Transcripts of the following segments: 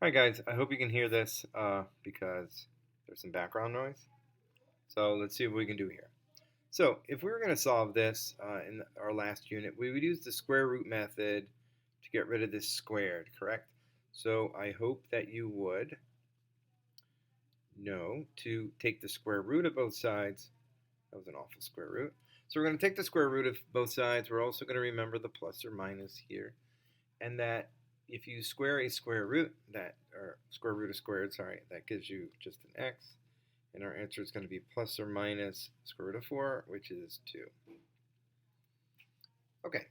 Hi guys, I hope you can hear this because there's some background noise. So let's see what we can do here. So if we were going to solve this in our last unit, we would use the square root method to get rid of this squared, correct? So I hope that you would know to take the square root of both sides. That was an awful square root. So we're going to take the square root of both sides. We're also going to remember the plus or minus here. And that if you square a square root, or square root of squared, sorry, that gives you just an x. And our answer is going to be plus or minus square root of 4, which is 2. Okay.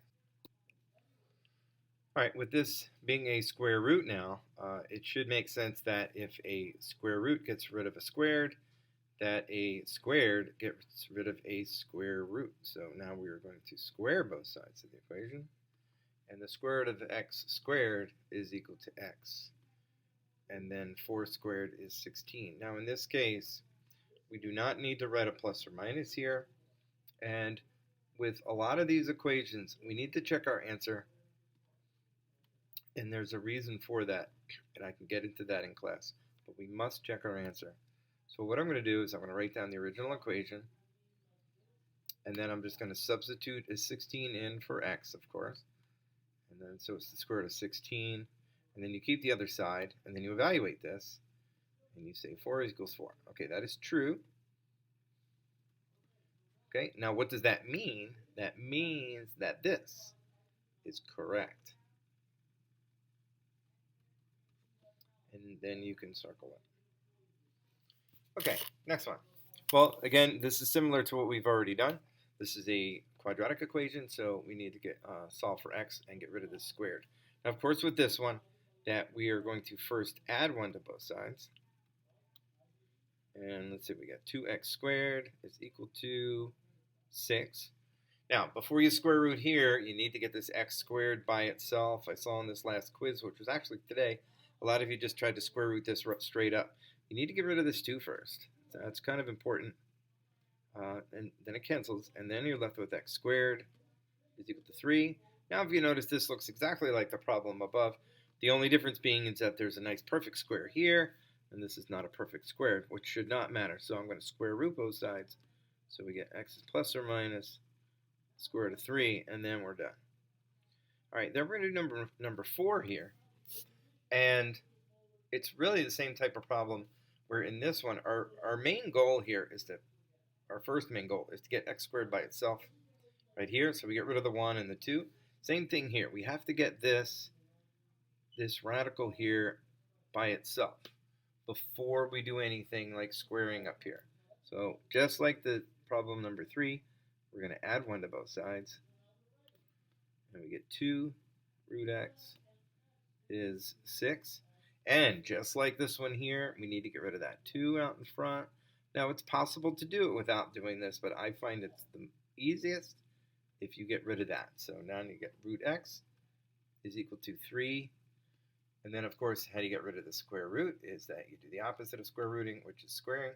All right, with this being a square root now, it should make sense that if a square root gets rid of a squared, that a squared gets rid of a square root. So now we are going to square both sides of the equation. And the square root of x squared is equal to x. And then 4 squared is 16. Now in this case, we do not need to write a plus or minus here. And with a lot of these equations, we need to check our answer. And there's a reason for that. And I can get into that in class. But we must check our answer. So what I'm going to do is I'm going to write down the original equation. And then I'm just going to substitute a 16 in for x, of course. And then so it's the square root of 16. And then you keep the other side. And then you evaluate this. And you say 4 equals 4. Okay, that is true. Okay, now what does that mean? That means that this is correct. And then you can circle it. Okay, next one. Well, again, this is similar to what we've already done. This is a quadratic equation, so we need to solve for x and get rid of this squared. Now, of course, with this one, that we are going to first add 1 to both sides. And let's see, we got 2x squared is equal to 6. Now, before you square root here, you need to get this x squared by itself. I saw in this last quiz, which was actually today, a lot of you just tried to square root this straight up. You need to get rid of this 2 first. That's kind of important. And then it cancels, and then you're left with x squared is equal to 3. Now, if you notice, this looks exactly like the problem above. The only difference being is that there's a nice perfect square here, and this is not a perfect square, which should not matter. So I'm going to square root both sides. So we get x is plus or minus square root of 3, and then we're done. All right, then we're going to do number 4 here. And it's really the same type of problem where in this one, our main goal here is our first main goal is to get x squared by itself right here. So we get rid of the 1 and the 2. Same thing here. We have to get this radical here by itself before we do anything like squaring up here. So just like the problem number 3, we're going to add 1 to both sides. And we get 2 root x is 6. And just like this one here, we need to get rid of that 2 out in front. Now, it's possible to do it without doing this, but I find it's the easiest if you get rid of that. So now you get root x is equal to 3. And then, of course, how do you get rid of the square root is that you do the opposite of square rooting, which is squaring.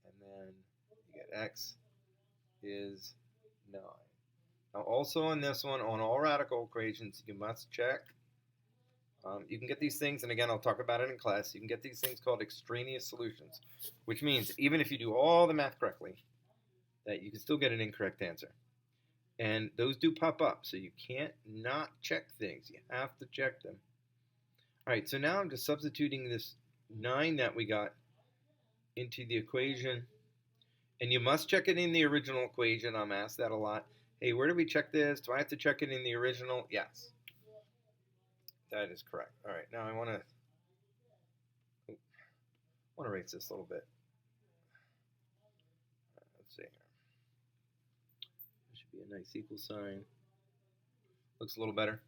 And then you get x is 9. Now, also on this one, on all radical equations, you must check. You can get these things, and again, I'll talk about it in class. You can get these things called extraneous solutions, which means even if you do all the math correctly, that you can still get an incorrect answer. And those do pop up, so you can't not check things. You have to check them. All right, so now I'm just substituting this 9 that we got into the equation. And you must check it in the original equation. I'm asked that a lot. Hey, where do we check this? Do I have to check it in the original? Yes. That is correct. All right, now I want to erase this a little bit. Let's see here. There should be a nice equal sign. Looks a little better.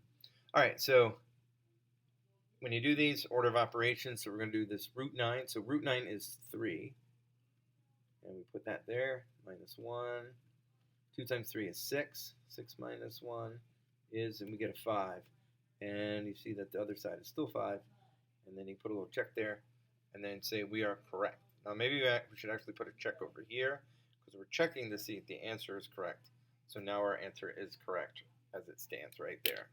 All right, so when you do these order of operations, so we're going to do this root 9. So root 9 is 3. And we put that there, minus 1. 2 times 3 is 6. 6 minus 1 is, and we get a 5. And you see that the other side is still 5. And then you put a little check there, and then say we are correct. Now maybe we should actually put a check over here, because we're checking to see if the answer is correct. So now our answer is correct as it stands right there.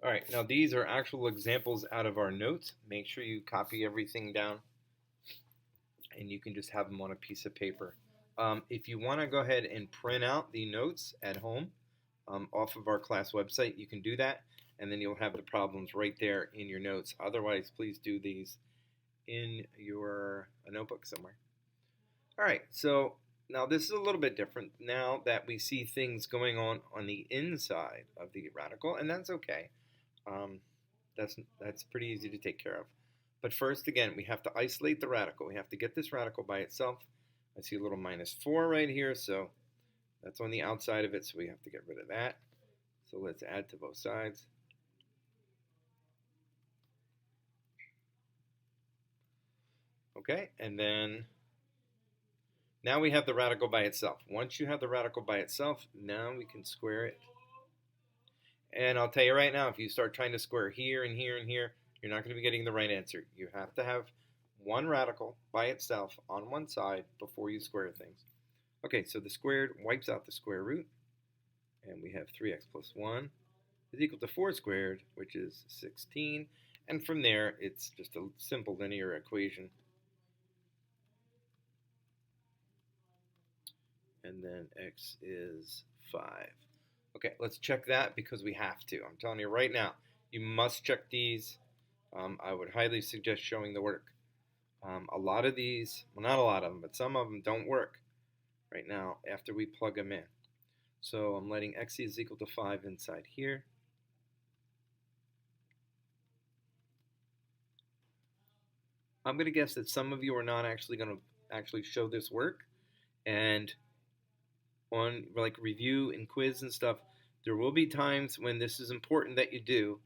All right, now these are actual examples out of our notes. Make sure you copy everything down, and you can just have them on a piece of paper. If you want to go ahead and print out the notes at home off of our class website, you can do that, and then you'll have the problems right there in your notes. Otherwise, please do these in your notebook somewhere. All right, so now this is a little bit different now that we see things going on the inside of the radical, and that's okay. That's pretty easy to take care of. But first, again, we have to isolate the radical. We have to get this radical by itself. I see a little -4 right here, so that's on the outside of it, so we have to get rid of that. So let's add to both sides. Okay, and then now we have the radical by itself. Once you have the radical by itself, now we can square it. And I'll tell you right now, if you start trying to square here and here and here, you're not going to be getting the right answer. You have to have one radical by itself on one side before you square things. Okay, so the squared wipes out the square root, and we have 3x plus 1 is equal to 4 squared, which is 16. And from there, it's just a simple linear equation. And then x is 5. Okay, let's check that because we have to. I'm telling you right now, you must check these. I would highly suggest showing the work. A lot of these, well, not a lot of them, but some of them don't work right now after we plug them in. So I'm letting x is equal to 5 inside here. I'm going to guess that some of you are not actually going to show this work, and on like review and quiz and stuff, there will be times when this is important that you do,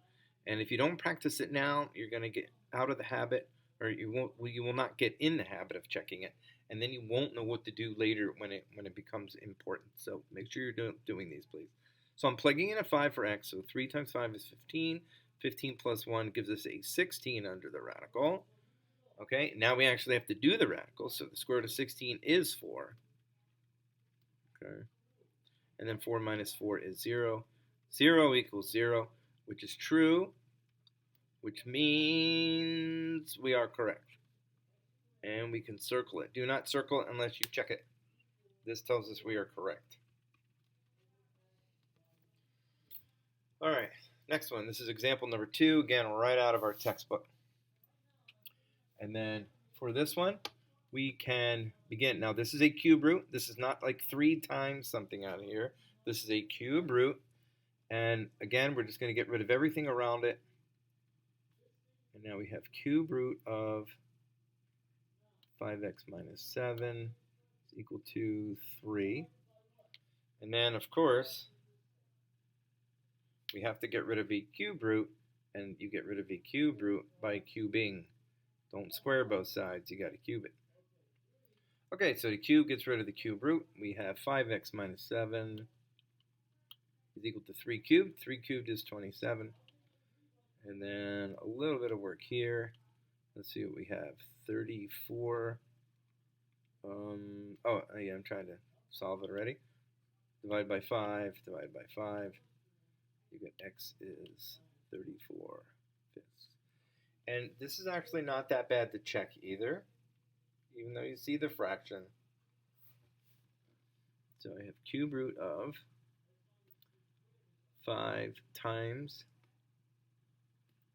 and if you don't practice it now, you're going to get out of the habit, or you will not get in the habit of checking it, and then you won't know what to do later when it becomes important. So make sure you're doing these, please. So I'm plugging in a 5 for x, so 3 times 5 is 15. 15 plus 1 gives us a 16 under the radical. Okay, now we actually have to do the radical, so the square root of 16 is 4. Okay, and then 4 minus 4 is 0. 0 equals 0, which is true, which means we are correct. And we can circle it. Do not circle it unless you check it. This tells us we are correct. All right, next one. This is example number 2, again, right out of our textbook. And then for this one, we can begin. Now, this is a cube root. This is not like 3 times something out of here. This is a cube root. And again, we're just going to get rid of everything around it. And now we have cube root of 5x minus 7 is equal to 3. And then, of course, we have to get rid of a cube root. And you get rid of a cube root by cubing. Don't square both sides. You got to cube it. Okay, so the cube gets rid of the cube root. We have 5x minus 7 is equal to 3 cubed. 3 cubed is 27. And then a little bit of work here. Let's see what we have. 34. Oh, yeah, I'm trying to solve it already. Divide by 5. Divide by 5. You get x is 34 fifths. And this is actually not that bad to check either, even though you see the fraction. So I have cube root of 5 times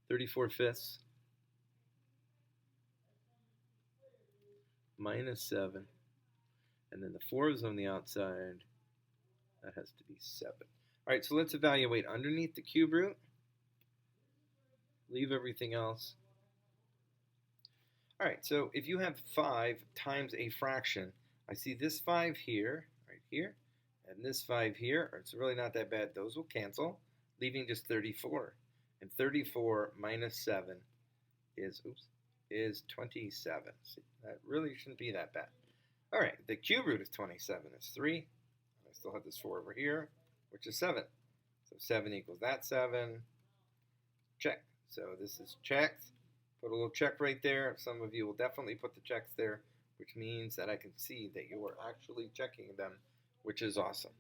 34 fifths minus 7. And then the 4 is on the outside. That has to be 7. All right, so let's evaluate underneath the cube root. Leave everything else. All right, so if you have 5 times a fraction, I see this 5 here, right here, and this 5 here. It's really not that bad. Those will cancel, leaving just 34. And 34 minus 7 is 27. See, that really shouldn't be that bad. All right, the cube root of 27 is 3. I still have this 4 over here, which is 7. So 7 equals that 7. Check. So this is checked. Put a little check right there. Some of you will definitely put the checks there, which means that I can see that you are actually checking them, which is awesome.